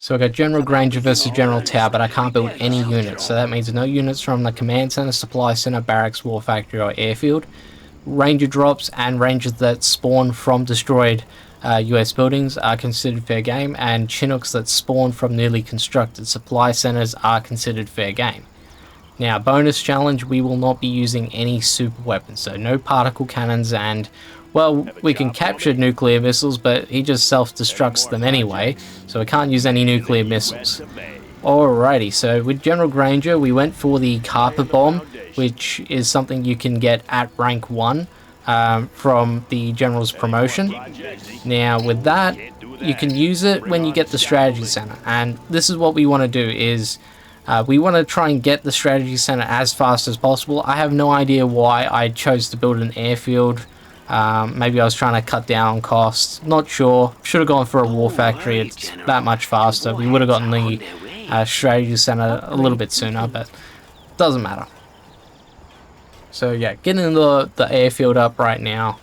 So I got General Granger versus General Tao, but I can't build any units. So that means no units from the Command Center, Supply Center, Barracks, War Factory, or Airfield. Ranger drops and Rangers that spawn from destroyed US buildings are considered fair game, and Chinooks that spawn from newly constructed supply centers are considered fair game. Now, bonus challenge, we will not be using any super weapons, so no particle cannons, and, well, we can capture nuclear missiles, but he just self-destructs them anyway, so we can't use any nuclear missiles. Alrighty, so with General Granger, we went for the Carpet Bomb, which is something you can get at rank 1 from the General's promotion. Now, with that, you can use it when you get the Strategy Center, and this is what we want to do is we want to try and get the Strategy Center as fast as possible. I have no idea why I chose to build an airfield. Maybe I was trying to cut down on costs. Not sure. Should have gone for a war factory. It's that much faster. We would have gotten the Strategy Center a little bit sooner, but doesn't matter. So yeah, getting the airfield up right now.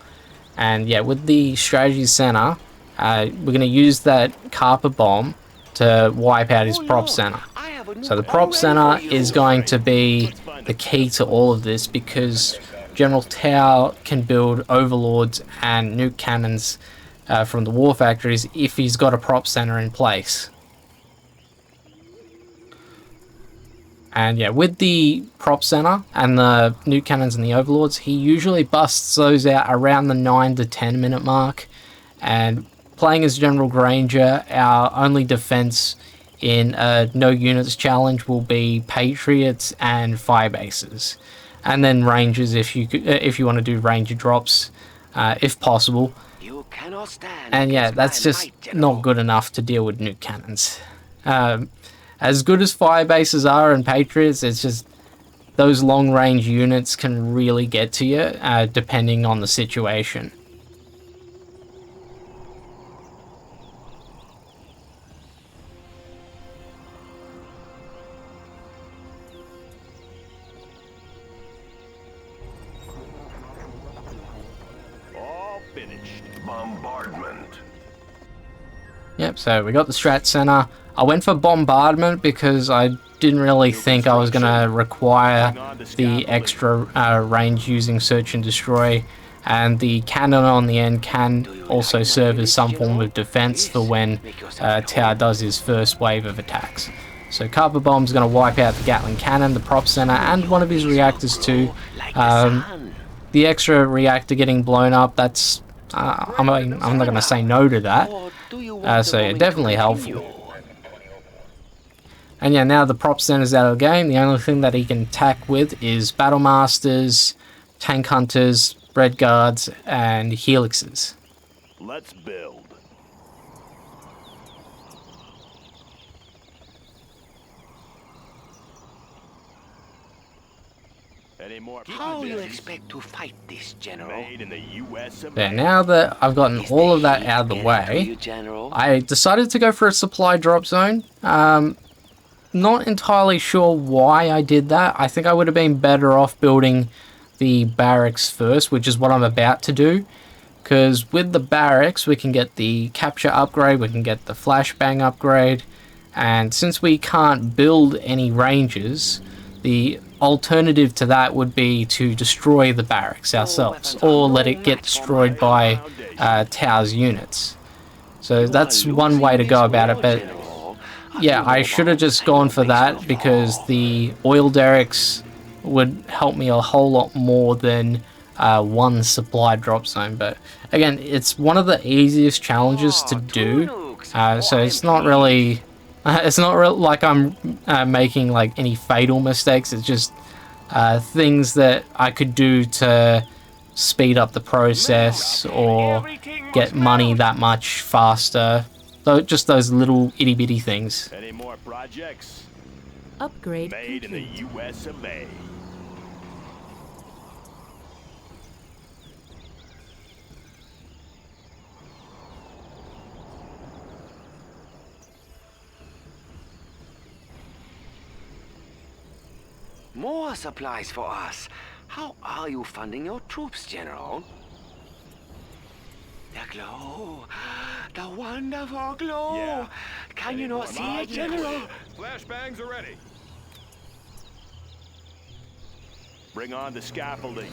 And yeah, with the Strategy Center, we're going to use that Carpet Bomb to wipe out his Prop Center. So the Prop Center is going to be the key to all of this, because General Tao can build overlords and nuke cannons from the war factories if he's got a Prop Center in place. And yeah, with the Prop Center and the nuke cannons and the overlords, he usually busts those out around the 9 to 10 minute mark. And playing as General Granger, our only defense in a no units challenge will be Patriots and fire bases, and then Rangers if you want to do Ranger drops, if possible. And yeah, that's just not good enough to deal with nuke cannons. As good as fire bases are and Patriots, it's just those long range units can really get to you depending on the situation. Bombardment. Yep, so we got the Strat Center. I went for Bombardment because I didn't really think I was going to require the extra range using Search and Destroy, and the cannon on the end can also serve as some form of defense for when Tao does his first wave of attacks. So Carpet Bomb's going to wipe out the Gatling Cannon, the Prop Center, and one of his reactors too. The extra reactor getting blown up, that's I'm not going to say no to that. So yeah, definitely helpful. And yeah, now the Prop Center's out of the game. The only thing that he can attack with is Battle Masters, Tank Hunters, Red Guards, and Helixes. Let's build. How you expect to fight this, General? Made in the US of Yeah, now that I've gotten all of that out of the way, I decided to go for a supply drop zone. Not entirely sure why I did that. I think I would have been better off building the barracks first, which is what I'm about to do. Because with the barracks, we can get the capture upgrade, we can get the flashbang upgrade, and since we can't build any ranges, the alternative to that would be to destroy the barracks ourselves, or let it get destroyed by Tao's units. So that's one way to go about it, but yeah, I should have just gone for that, because the oil derricks would help me a whole lot more than one supply drop zone. But again, it's one of the easiest challenges to do, so it's not really like I'm making like any fatal mistakes. It's just things that I could do to speed up the process or get money that much faster. So just those little itty bitty things. Any more projects? Upgrade Made in the complete. US of A. More supplies for us. How are you funding your troops, General? The glow. The wonderful glow. Yeah. Can you not see it, General? Flashbangs are ready. Bring on the scaffolding.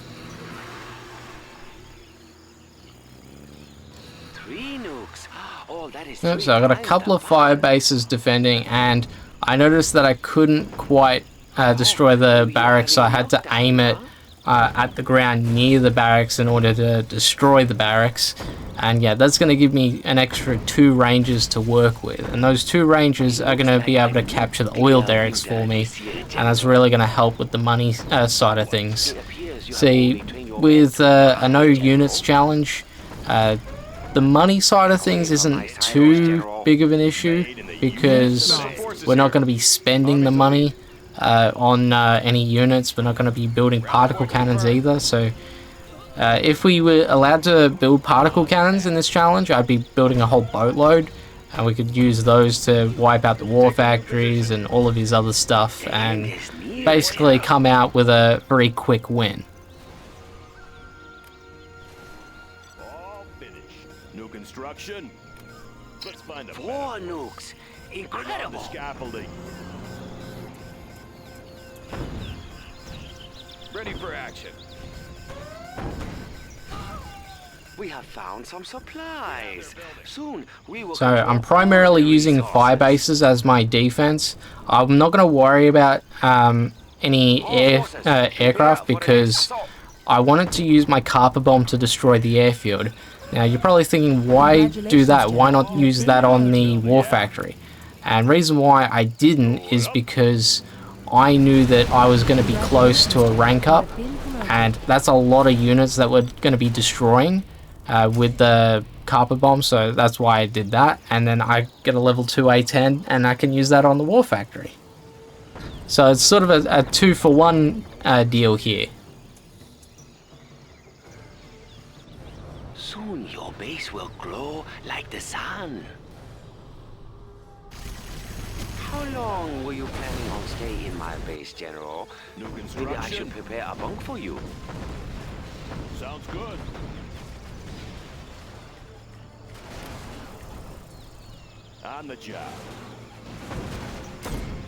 3 nukes. Oh, that is Yep, 3 so I got a times couple the of fire power. bases defending, and I noticed that I couldn't quite destroy the barracks, so I had to aim it at the ground near the barracks in order to destroy the barracks. And yeah, that's going to give me an extra 2 ranges to work with, and those 2 ranges are going to be able to capture the oil derricks for me, and that's really going to help with the money side of things. See, with a no units challenge, the money side of things isn't too big of an issue, because we're not going to be spending the money on any units. We're not going to be building particle cannons either, so if we were allowed to build particle cannons in this challenge, I'd be building a whole boatload, and we could use those to wipe out the war factories and all of his other stuff, and basically come out with a very quick win. All finished. New construction. Let's find a 4 better. nukes. Bring on the Incredible. scaffolding. Ready for action. We have found some supplies. Soon we will. So I'm primarily using fire bases as my defense. I'm not going to worry about any aircraft, because I wanted to use my carpet bomb to destroy the airfield. Now you're probably thinking, why do that? Why not use that on the war factory? And reason why I didn't is because I knew that I was going to be close to a rank up, and that's a lot of units that we're going to be destroying with the carpet bomb, so that's why I did that. And then I get a level 2 A10, and I can use that on the war factory. So it's sort of a 2-for-1 deal here. Soon your base will glow like the sun. How long were you planning on staying in my base, General? New Maybe I construction. should prepare a bunk for you. Sounds good. On the job.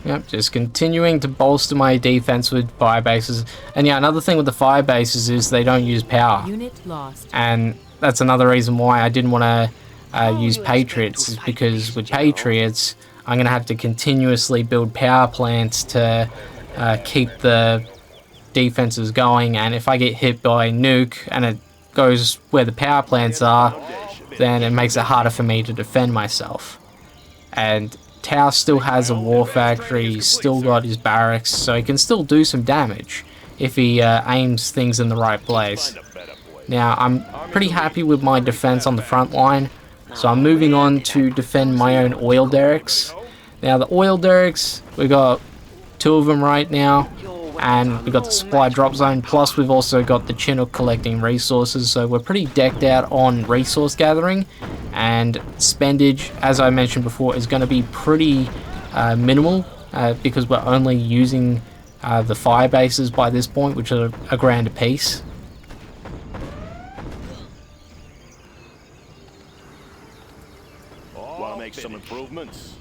Yep, just continuing to bolster my defense with fire bases. And yeah, another thing with the fire bases is they don't use power. Unit lost. And that's another reason why I didn't want to use Patriots, is because with Patriots, I'm going to have to continuously build power plants to keep the defenses going. And if I get hit by Nuke and it goes where the power plants are, then it makes it harder for me to defend myself. And Tau still has a war factory, he's still got his barracks, so he can still do some damage if he aims things in the right place. Find a better place. Now, I'm pretty happy with my defense on the front line, so I'm moving on to defend my own oil derricks. Now, the oil derricks, we got 2 of them right now, and we got the supply drop zone, plus we've also got the Chinook collecting resources, so we're pretty decked out on resource gathering, and spendage, as I mentioned before, is going to be pretty minimal, because we're only using the fire bases by this point, which are a grand apiece. Want to make some improvements?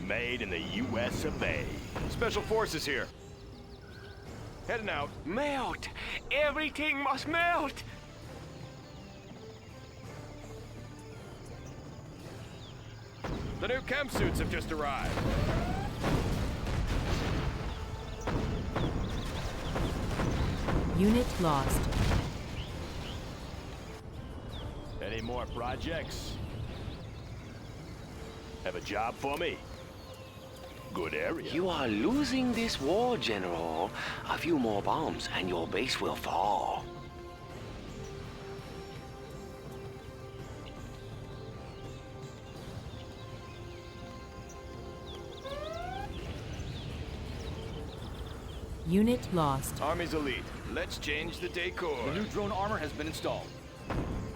Made in the U.S. of A. Special forces here. Heading out. Melt! Everything must melt! The new chem suits have just arrived. Unit lost. Any more projects? Have a job for me? Good area. You are losing this war, General. A few more bombs and your base will fall. Unit lost. Army's elite. Let's change the decor. The new drone armor has been installed.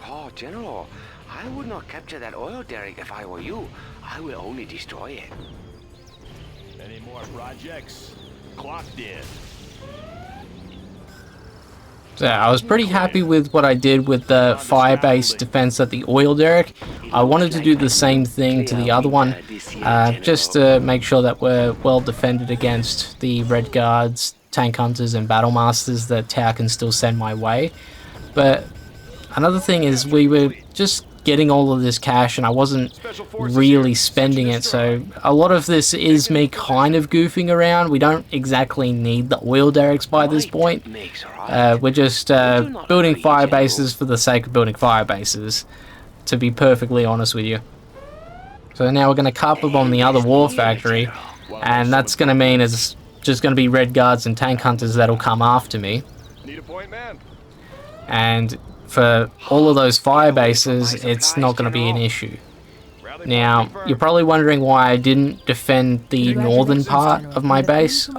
Oh, General, I would not capture that oil derrick if I were you. I will only destroy it. Any more projects? Clocked in. So I was pretty happy with what I did with the fire-based defense at the oil derrick. I wanted to do the same thing to the other one, just to make sure that we're well defended against the red guards, tank hunters, and battle masters that Tau can still send my way. But another thing is we were just getting all of this cash and I wasn't really spending it, so a lot of this is me kind of goofing around. We don't exactly need the oil derricks by this point. We're just building fire bases for the sake of building fire bases, to be perfectly honest with you. So now we're going to carpet bomb the other war factory, and that's going to mean it's just going to be red guards and tank hunters that'll come after me. Need a point man. And for all of those fire bases, it's not going to be an issue. Now, you're probably wondering why I didn't defend the northern part of my base.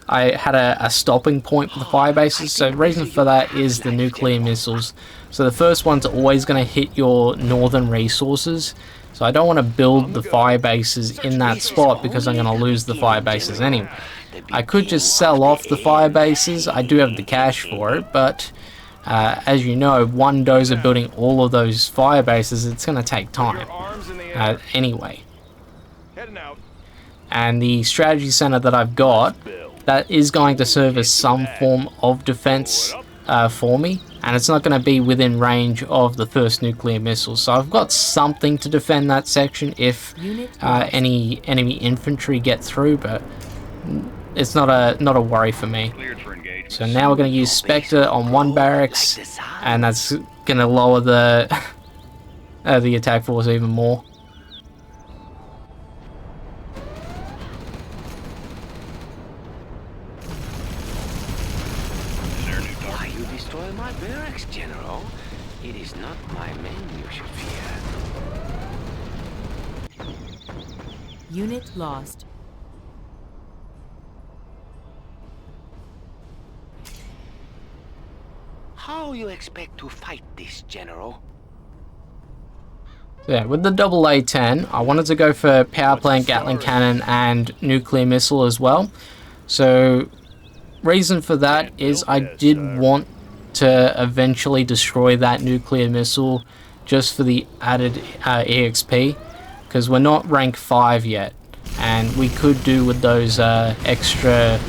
I had a stopping point for the fire bases, so the reason for that is the nuclear missiles. So the first ones are always going to hit your northern resources, so I don't want to build the fire bases in that spot because I'm going to lose the fire bases anyway. I could just sell off the fire bases, I do have the cash for it, but as you know, one dozer building all of those fire bases, it's going to take time anyway. And the strategy center that I've got, that is going to serve as some form of defense for me, and it's not going to be within range of the first nuclear missile. So I've got something to defend that section if any enemy infantry get through, but it's not a worry for me. So now we're going to use Spectre on one barracks, and that's going to lower the the attack force even more. Why you destroy my barracks, General? It is not my men you should fear. Unit lost. How you expect to fight this, General? Yeah, with the AA-10, I wanted to go for power plant, Gatling cannon, and nuclear missile as well. So, reason for that is I did want to eventually destroy that nuclear missile just for the added EXP, because we're not rank 5 yet, and we could do with those extra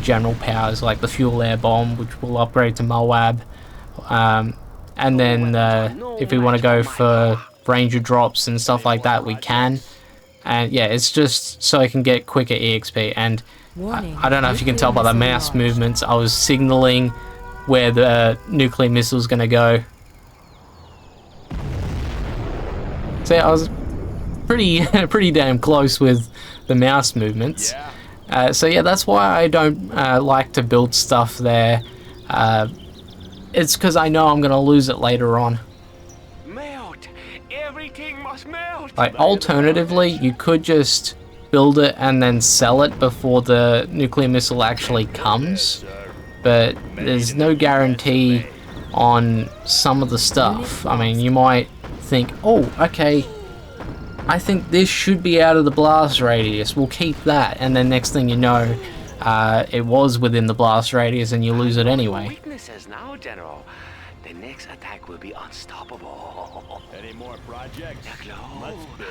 general powers like the fuel air bomb, which will upgrade to Moab, and then if we want to go for Granger drops and stuff like that, we can. And yeah, it's just so I can get quicker EXP. And I don't know if you can tell by the mouse movements, I was signaling where the nuclear missile is going to go. So yeah, I was pretty damn close with the mouse movements. So yeah, that's why I don't like to build stuff there. It's because I know I'm going to lose it later on. Melt! Everything must melt! Like, alternatively, you could just build it and then sell it before the nuclear missile actually comes, but there's no guarantee on some of the stuff. I mean, you might think, oh, okay, I think this should be out of the blast radius, we'll keep that, and then next thing you know, it was within the blast radius and you lose it anyway. Weaknesses now, General. The next attack will be unstoppable. Any more projects? The glow. Let's build.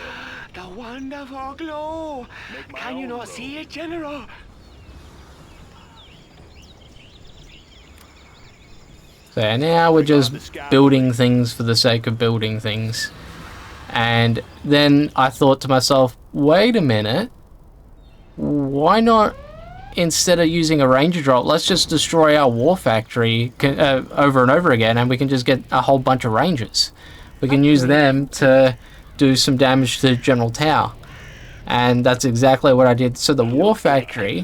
The wonderful glow. Make my Can you own not glow. see it, General? So now we're just building things for the sake of building things. And then I thought to myself, wait a minute, why not, instead of using a Ranger drop, let's just destroy our war factory over and over again, and we can just get a whole bunch of Rangers. We can use them to do some damage to General Tau. And that's exactly what I did. So the war factory,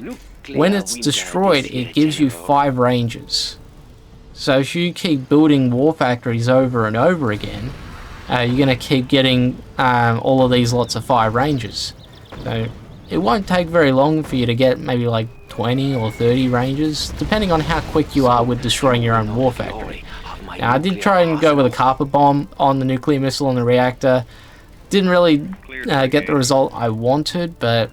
when it's destroyed, it gives you 5 Rangers. So if you keep building war factories over and over again, you're going to keep getting all of these lots of 5 Rangers. So it won't take very long for you to get maybe like 20 or 30 Rangers, depending on how quick you are with destroying your own war factory. Now, I did try and go with a carpet bomb on the nuclear missile and the reactor. Didn't really get the result I wanted, but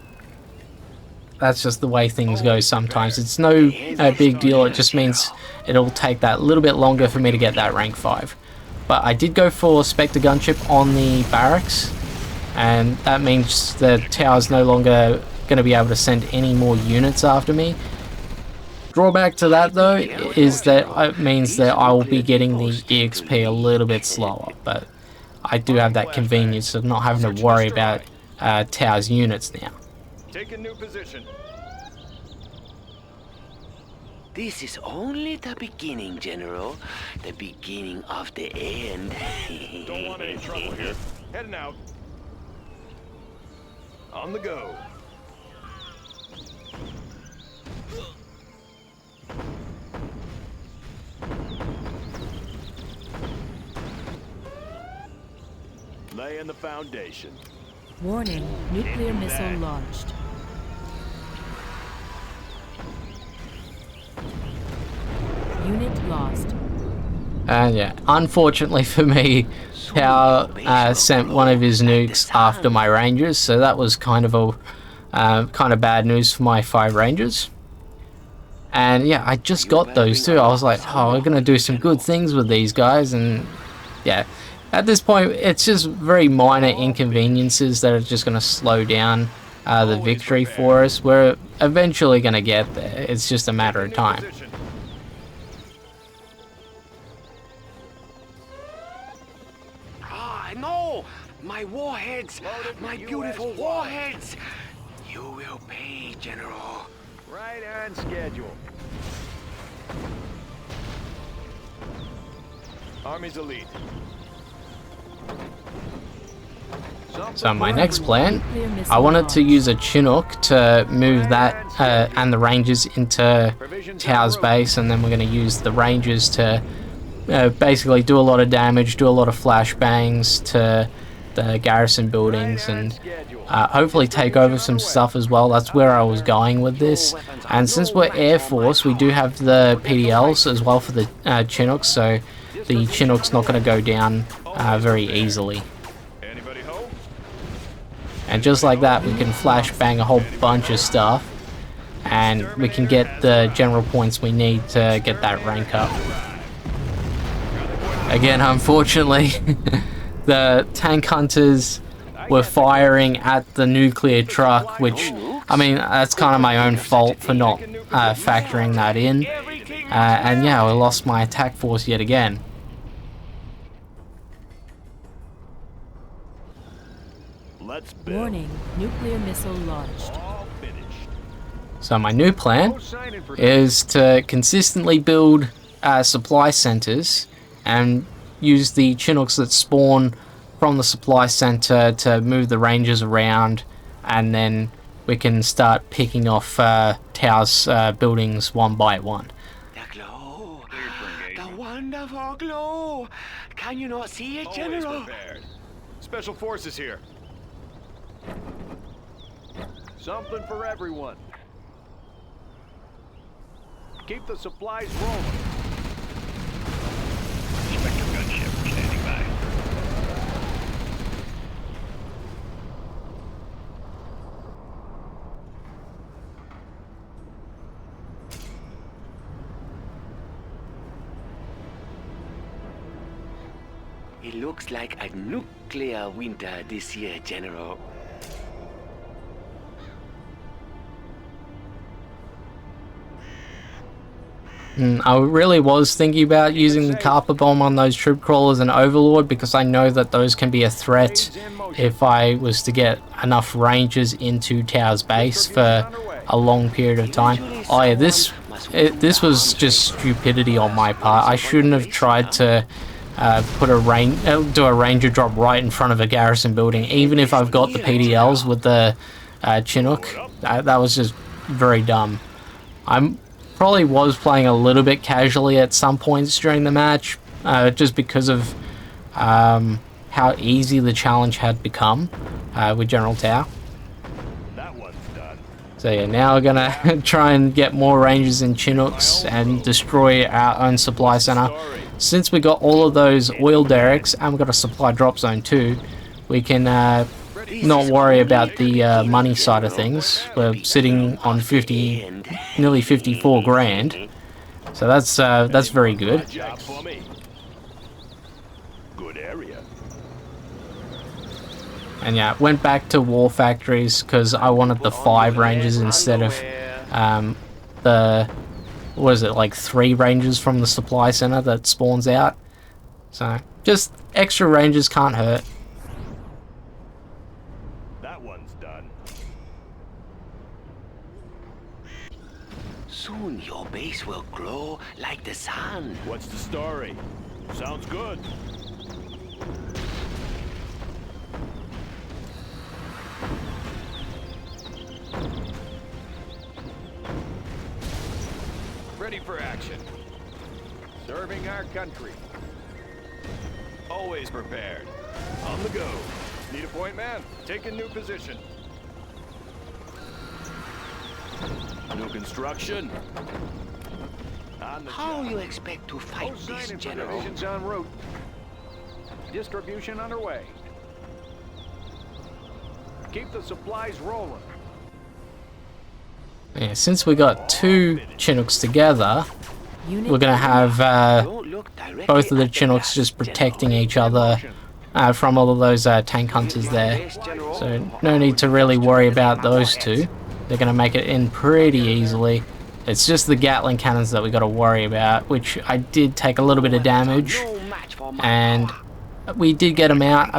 that's just the way things go sometimes. It's no big deal, it just means it'll take that little bit longer for me to get that rank 5. But I did go for Spectre gunship on the barracks, and that means the tower's no longer going to be able to send any more units after me. Drawback to that though is that it means that I will be getting the EXP a little bit slower, but I do have that convenience of not having to worry about tower's units now. Take a new position. This is only the beginning, General. The beginning of the end. Don't want any trouble here. Heading out. On the go. Laying the foundation. Warning, nuclear missile launched. Unit lost. And yeah, unfortunately for me, Tower sent one of his nukes after my Rangers, so that was kind of bad news for my 5 Rangers. And yeah, I just got those too. I was like, oh, we're gonna do some good things with these guys, and yeah, at this point, it's just very minor inconveniences that are just gonna slow down the victory for us. We're eventually gonna get there. It's just a matter of time. No! My warheads! My beautiful warheads! You will pay, General. Right on schedule. Army's elite. So my next plan, I wanted to use a Chinook to move that and the Rangers into Tower's base, and then we're going to use the Rangers to basically do a lot of damage, do a lot of flashbangs to the garrison buildings, and hopefully take over some stuff as well. That's where I was going with this. And since we're Air Force, we do have the PDLs as well for the Chinooks, so the Chinook's not going to go down very easily. Anybody home? And just like that, we can flashbang a whole bunch of stuff, and we can get the general points we need to get that rank up. Again, unfortunately, the tank hunters were firing at the nuclear truck, which, I mean, that's kind of my own fault for not factoring that in. And yeah, I lost my attack force yet again. Let's build. Warning, nuclear missile launched. All finished. So my new plan is to consistently build supply centers and use the Chinooks that spawn from the supply center to move the Rangers around, and then we can start picking off Tow's buildings one by one. The glow! The wonderful glow! Can you not see it, Always General? prepared. Special forces here. Something for everyone. Keep the supplies rolling. Spectre gunship standing by. It looks like a nuclear winter this year, General. I really was thinking about using the carpet bomb on those troop crawlers and Overlord, because I know that those can be a threat if I was to get enough Rangers into Tower's base for a long period of time. Oh yeah, this was just stupidity on my part. I shouldn't have tried to do a Ranger drop right in front of a garrison building, even if I've got the PDLs with the Chinook. That was just very dumb. I'm probably was playing a little bit casually at some points during the match, just because of how easy the challenge had become with General Tao. That one's done. So yeah, now we're gonna try and get more Rangers and Chinooks and destroy our own supply center. Since we got all of those oil derricks and we've got a supply drop zone too, we can not worry about the money side of things. We're sitting on 50, nearly 54 grand. So that's very good. Job for me. Good area. And yeah, went back to war factories because I wanted the 5 rangers instead of the, what is it, like 3 rangers from the supply center that spawns out. So just extra rangers can't hurt. That one's done. Soon your base will glow like the sun. What's the story? Sounds good. Ready for action. Serving our country. Always prepared. On the go. Need a point man? Take a new position. New construction. On the How job. you expect to fight Post this, signing for General? divisions en route. Distribution underway. Keep the supplies rolling. Yeah, since we got 2 Chinooks together, Unit we're gonna have Don't look directly both of the at Chinooks gas, just protecting General. each other from all of those tank hunters there. So no need to really worry about those 2. They're gonna make it in pretty easily. It's just the Gatling cannons that we got to worry about, which I did take a little bit of damage, No match for my and power. we did get them out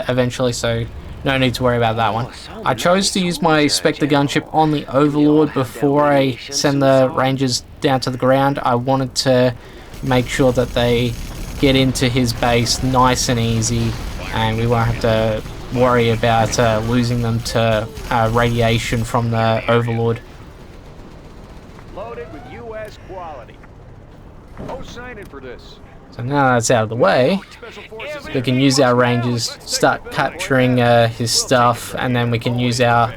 eventually, so no need to worry about that one. I chose to use my Spectre gunship on the Overlord before I send the Rangers down to the ground. I wanted to make sure that they get into his base nice and easy, and we won't have to worry about losing them to radiation from the Overlord. Loaded with U.S. quality. Post signing for this. So now that's out of the way, Special forces we here. can use our Rangers, start capturing his stuff, and then we can use our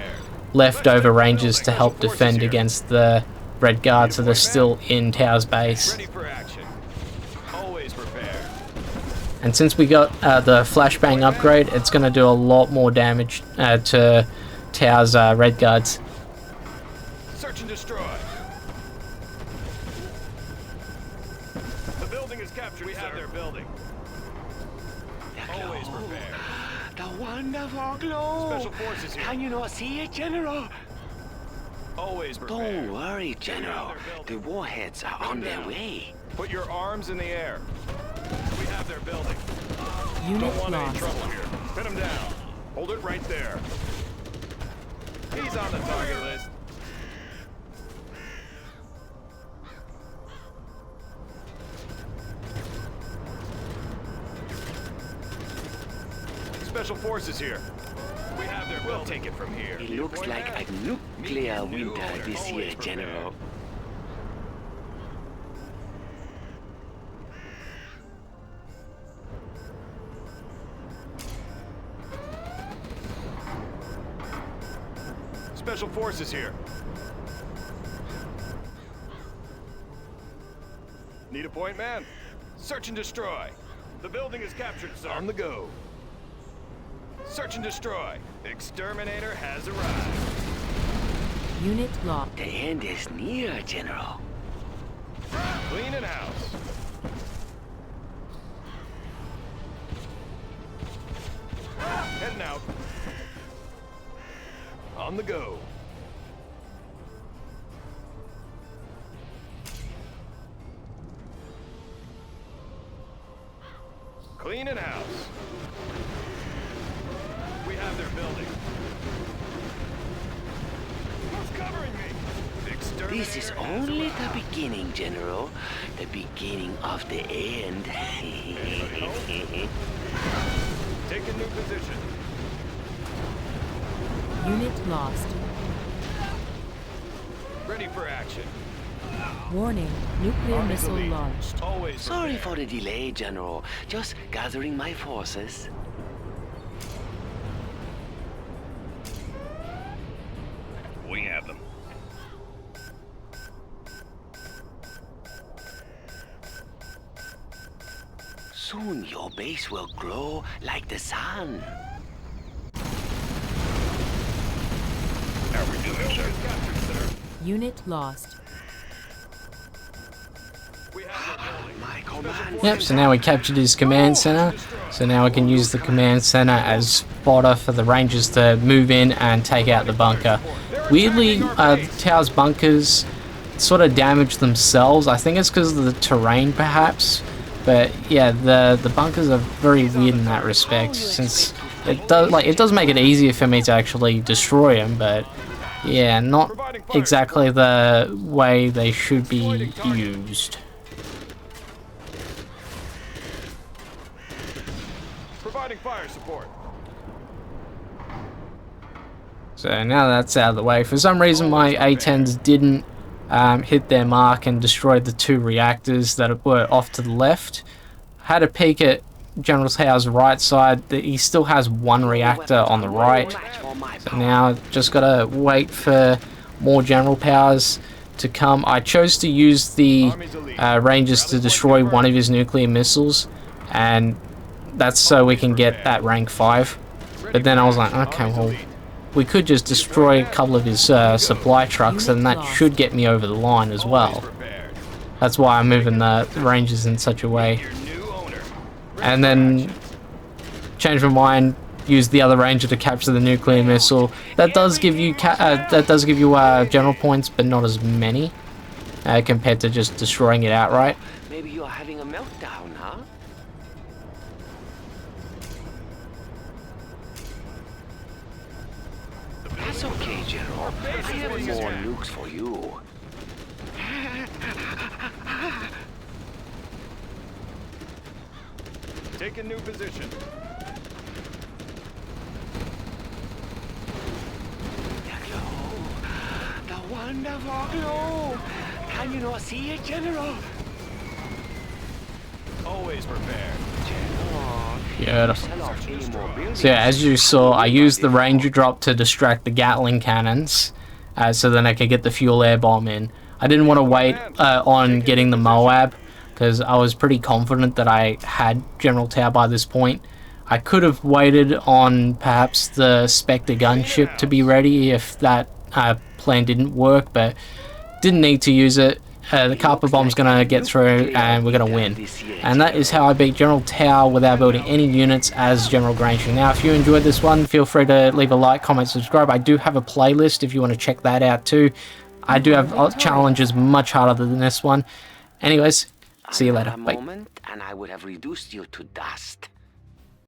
leftover Rangers to help defend against the Red Guards that are still in Tao's base. Ready for action. Always prepared. And since we got the flashbang upgrade, it's going to do a lot more damage to Tao's Red Guards. Search and destroy. The building is captured. We have their building. Always prepared. The wonderful glow. Special forces here. Can you not see it, General? Always prepared. Don't worry, General. The warheads are on their way. Put your arms in the air. We have their building. Unit Don't want any lost. trouble here. Pin him down. Hold it right there. He's on the target list. Special forces here. We have their building. We'll take it from here. It looks like a nuclear winter this year, General. Special forces here. Need a point man? Search and destroy. The building is captured, sir. On the go. Search and destroy. Exterminator has arrived. Unit lost. The end is near, General. Cleaning house. Heading out. On the go. Cleaning house. We have their building. Who's covering me? Exterminator This is has only arrived. the beginning, General. The beginning of the end. Take a new position. Unit lost. Ready for action. Warning, nuclear Army to missile lead. launched. Always Sorry prepared. for the delay, General. Just gathering my forces. We have them. Soon your base will glow like the sun. Unit lost. My command. Yep, so now we captured his command center. So now we can use the command center as fodder for the Rangers to move in and take out the bunker. Weirdly, the tower's bunkers sort of damage themselves. I think it's because of the terrain, perhaps. But yeah, the bunkers are very weird in that respect, since it does make it easier for me to actually destroy them. But yeah, not exactly the way they should be used. Providing fire support. So now that's out of the way. For some reason, my A-10s didn't hit their mark and destroyed the 2 reactors that were off to the left. Had a peek at General Tao's right side. He still has 1 reactor on the right. So now just gotta wait for more general powers to come. I chose to use the Rangers to destroy one of his nuclear missiles, and that's so we can get that rank 5. But then I was like, okay, well, we could just destroy a couple of his supply trucks, and that should get me over the line as well. That's why I'm moving the Rangers in such a way. And then change my mind, use the other Ranger to capture the nuclear missile. That does give you general points, but not as many compared to just destroying it outright. Maybe you are having a meltdown, huh? That's okay, General. I have more nukes for you. Take a new position. The glow. The wonderful glow. Can you not see it, General? Always prepared. General. Beautiful. Sell off any more buildings. So yeah, as you saw, I used the Ranger drop to distract the Gatling cannons, so then I could get the fuel air bomb in. I didn't want to wait on getting the Moab, because I was pretty confident that I had General Tao by this point. I could have waited on perhaps the Spectre gunship to be ready if that plan didn't work, but didn't need to use it. The Carpet Bomb's going to get through and we're going to win. And that is how I beat General Tao without building any units as General Granger. Now, if you enjoyed this one, feel free to leave a like, comment, subscribe. I do have a playlist if you want to check that out too. I do have challenges much harder than this one. Anyways, see you later. Another Bye. moment, and I would have reduced you to dust.